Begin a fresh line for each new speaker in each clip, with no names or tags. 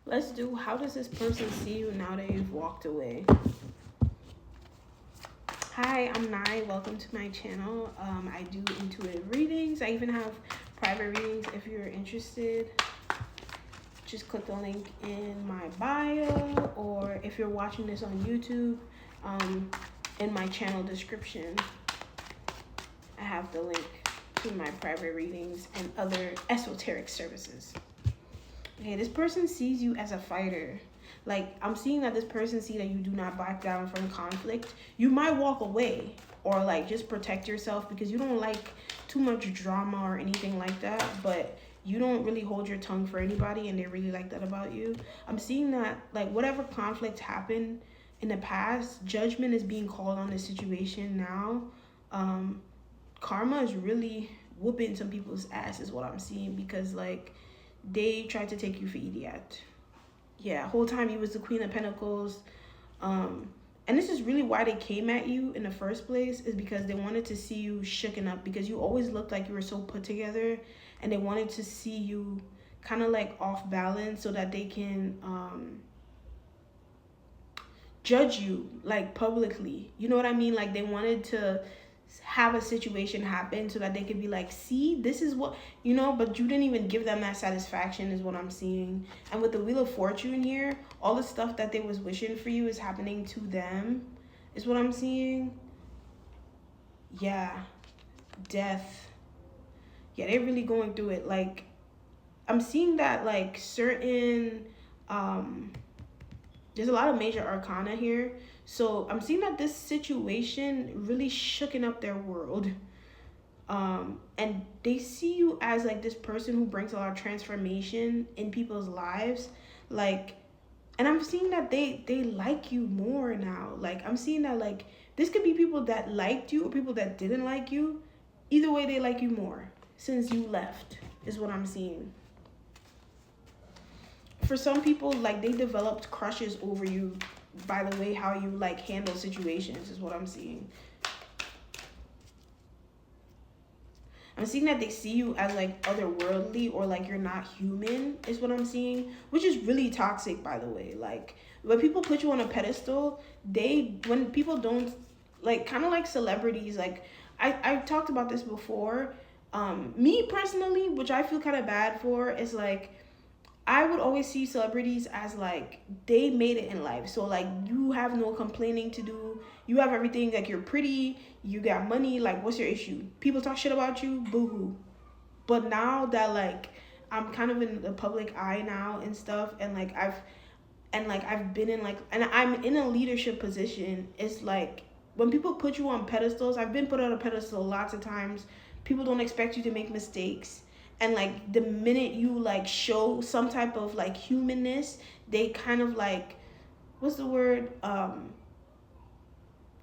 Let's do, how does this person see you now that you've walked away? Hi, I'm Nai. Welcome to my channel. I do intuitive readings. I even have private readings if you're interested. Just click the link in my bio, or if you're watching this on YouTube, in my channel description, I have the link to my private readings and other esoteric services. Okay, this person sees you as a fighter. Like, I'm seeing that this person sees that you do not back down from conflict. You might walk away or like just protect yourself because you don't like too much drama or anything like that, but you don't really hold your tongue for anybody, and they really like that about you. I'm seeing that like whatever conflict happened in the past, judgment is being called on the situation now. Karma is really whooping some people's ass is what I'm seeing, because like they tried to take you for idiot. Yeah, whole time you was the Queen of Pentacles. And this is really why they came at you in the first place, is because they wanted to see you shooken up, because you always looked like you were so put together, and they wanted to see you kind of like off balance so that they can judge you like publicly. You know what I mean? Like they wanted to have a situation happen so that they could be like, see, this is what, but you didn't even give them that satisfaction is what I'm seeing. And with the Wheel of Fortune here, all the stuff that they was wishing for you is happening to them is what I'm seeing. Yeah, death. Yeah, they're really going through it. Like, I'm seeing that like certain there's a lot of major arcana here. So I'm seeing that this situation really shooken up their world. And they see you as like this person who brings a lot of transformation in people's lives. Like, and I'm seeing that they like you more now. Like, I'm seeing that like this could be people that liked you or people that didn't like you. Either way, they like you more since you left, is what I'm seeing. For some people, like they developed crushes over you by the way how you like handle situations is what I'm seeing. I'm seeing that they see you as like otherworldly, or like you're not human is what I'm seeing, which is really toxic, by the way. Like when people put you on a pedestal, when people don't, like, kind of like celebrities, like I've talked about this before. Me personally, which I feel kind of bad for, is like I would always see celebrities as like they made it in life. So like you have no complaining to do. You have everything, like you're pretty, you got money, like what's your issue? People talk shit about you, boo-hoo. But now that like I'm kind of in the public eye now and stuff, and like I've been in like, and I'm in a leadership position, it's like when people put you on pedestals, I've been put on a pedestal lots of times. People don't expect you to make mistakes, and like the minute you like show some type of like humanness, they kind of like, what's the word,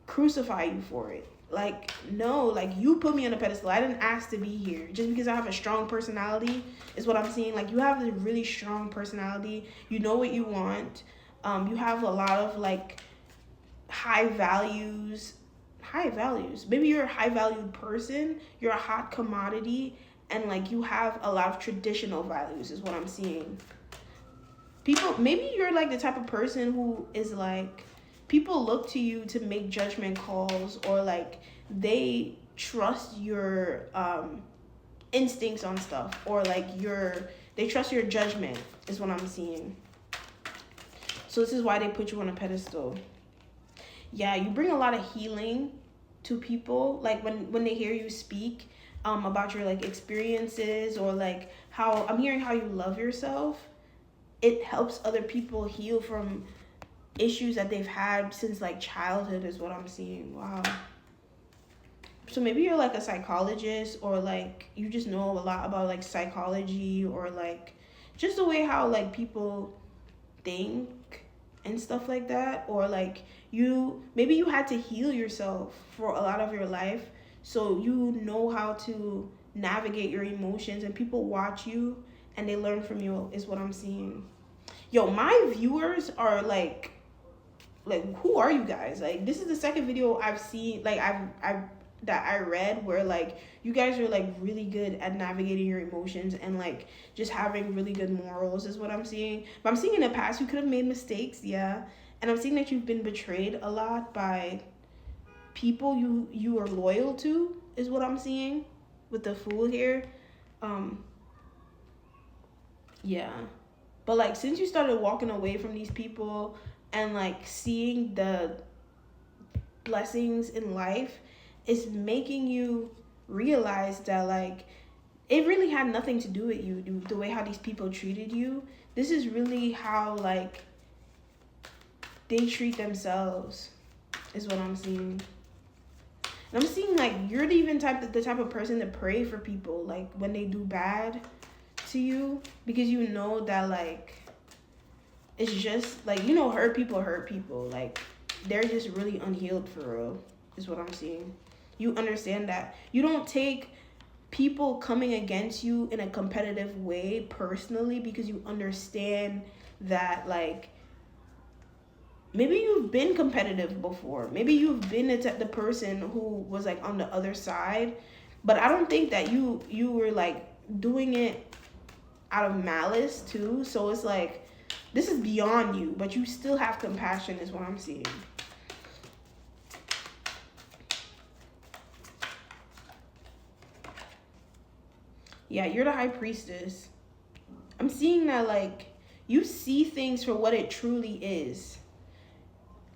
crucify you for it. Like, no, like you put me on a pedestal, I didn't ask to be here. Just because I have a strong personality is what I'm seeing. Like you have a really strong personality, you know what you want. You have a lot of like high values. Maybe you're a high valued person, you're a hot commodity, and like you have a lot of traditional values is what I'm seeing. People, maybe you're like the type of person who is like, people look to you to make judgment calls, or like they trust your instincts on stuff, or like they trust your judgment is what I'm seeing. So this is why they put you on a pedestal. Yeah, you bring a lot of healing to people, like when they hear you speak about your like experiences, or like how I'm hearing how you love yourself. It helps other people heal from issues that they've had since like childhood is what I'm seeing. Wow. So maybe you're like a psychologist, or like you just know a lot about like psychology, or like just the way how like people think and stuff like that. Or like maybe you had to heal yourself for a lot of your life, so you know how to navigate your emotions, and people watch you and they learn from you is what I'm seeing. Yo, my viewers are like who are you guys? Like this is the second video I've seen, like I've that I read where like you guys are like really good at navigating your emotions and like just having really good morals is what I'm seeing. But I'm seeing in the past you could have made mistakes, yeah. And I'm seeing that you've been betrayed a lot by people you are loyal to is what I'm seeing with the Fool here. Um yeah. But like since you started walking away from these people and like seeing the blessings in life, it's making you realize that like it really had nothing to do with you, the way how these people treated you. This is really how like they treat themselves is what I'm seeing. And I'm seeing like you're the type of person to pray for people like when they do bad to you, because you know that like it's just like, you know, hurt people, like they're just really unhealed for real is what I'm seeing. You understand that you don't take people coming against you in a competitive way personally, because you understand that like maybe you've been competitive before, maybe you've been the person who was like on the other side, but I don't think that you were like doing it out of malice too. So it's like this is beyond you, but you still have compassion is what I'm seeing. Yeah, you're the high priestess. I'm seeing that like you see things for what it truly is.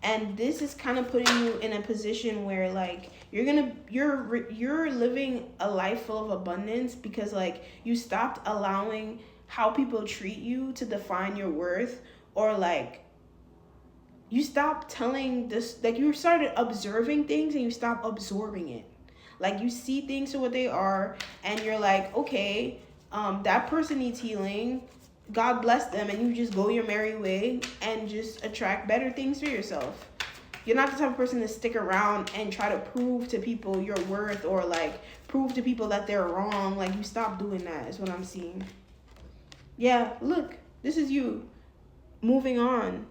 And this is kind of putting you in a position where like you're living a life full of abundance, because like you stopped allowing how people treat you to define your worth, or like you stopped telling this, like you started observing things and you stopped absorbing it. Like you see things for what they are and you're like, okay, that person needs healing, God bless them, and you just go your merry way and just attract better things for yourself. You're not the type of person to stick around and try to prove to people your worth, or like prove to people that they're wrong. Like you stop doing that is what I'm seeing. Yeah, look, this is you moving on.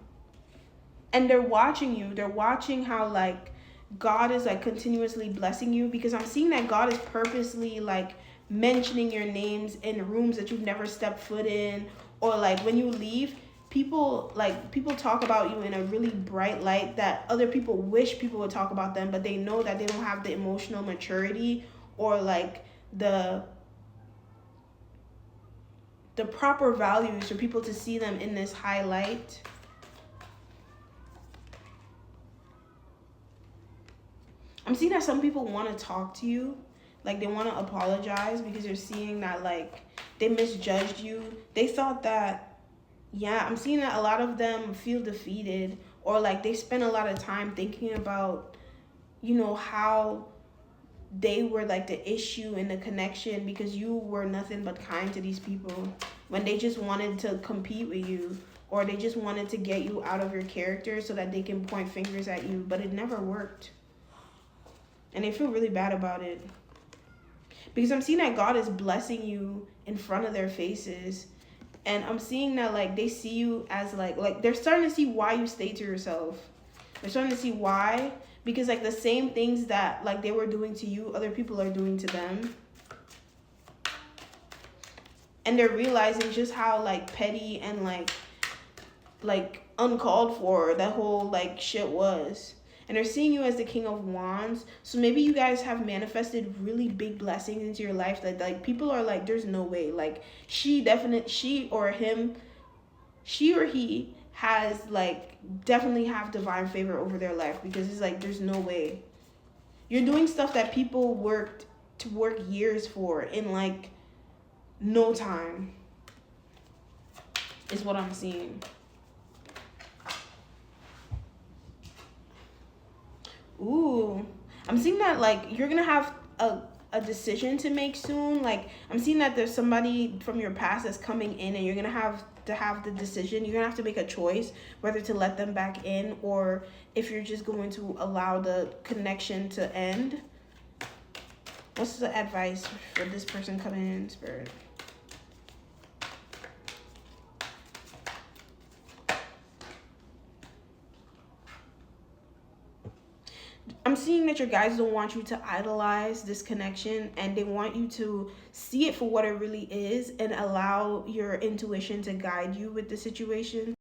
And they're watching you. They're watching how like God is like continuously blessing you, because I'm seeing that God is purposely like mentioning your names in rooms that you've never stepped foot in, or like when you leave, people talk about you in a really bright light that other people wish people would talk about them, but they know that they don't have the emotional maturity or like the proper values for people to see them in this high light. I'm seeing that some people want to talk to you, like they want to apologize because they're seeing that like they misjudged you. They thought that, yeah, I'm seeing that a lot of them feel defeated, or like they spend a lot of time thinking about, you know, how they were like the issue in the connection, because you were nothing but kind to these people when they just wanted to compete with you, or they just wanted to get you out of your character so that they can point fingers at you, but it never worked. And they feel really bad about it. Because I'm seeing that God is blessing you in front of their faces. And I'm seeing that like they see you as like they're starting to see why you stay to yourself. They're starting to see why. Because like the same things that like they were doing to you, other people are doing to them. And they're realizing just how like petty and like uncalled for that whole like shit was. And they're seeing you as the King of Wands. So maybe you guys have manifested really big blessings into your life that like people are like, there's no way. Like she or he has like definitely have divine favor over their life, because it's like there's no way. You're doing stuff that people work years for in like no time. Is what I'm seeing. Ooh, I'm seeing that like you're gonna have a decision to make soon. Like I'm seeing that there's somebody from your past that's coming in, and you're gonna have to have the decision. You're gonna have to make a choice whether to let them back in, or if you're just going to allow the connection to end. What's the advice for this person coming in, Spirit? I'm seeing that your guys don't want you to idolize this connection, and they want you to see it for what it really is and allow your intuition to guide you with the situation.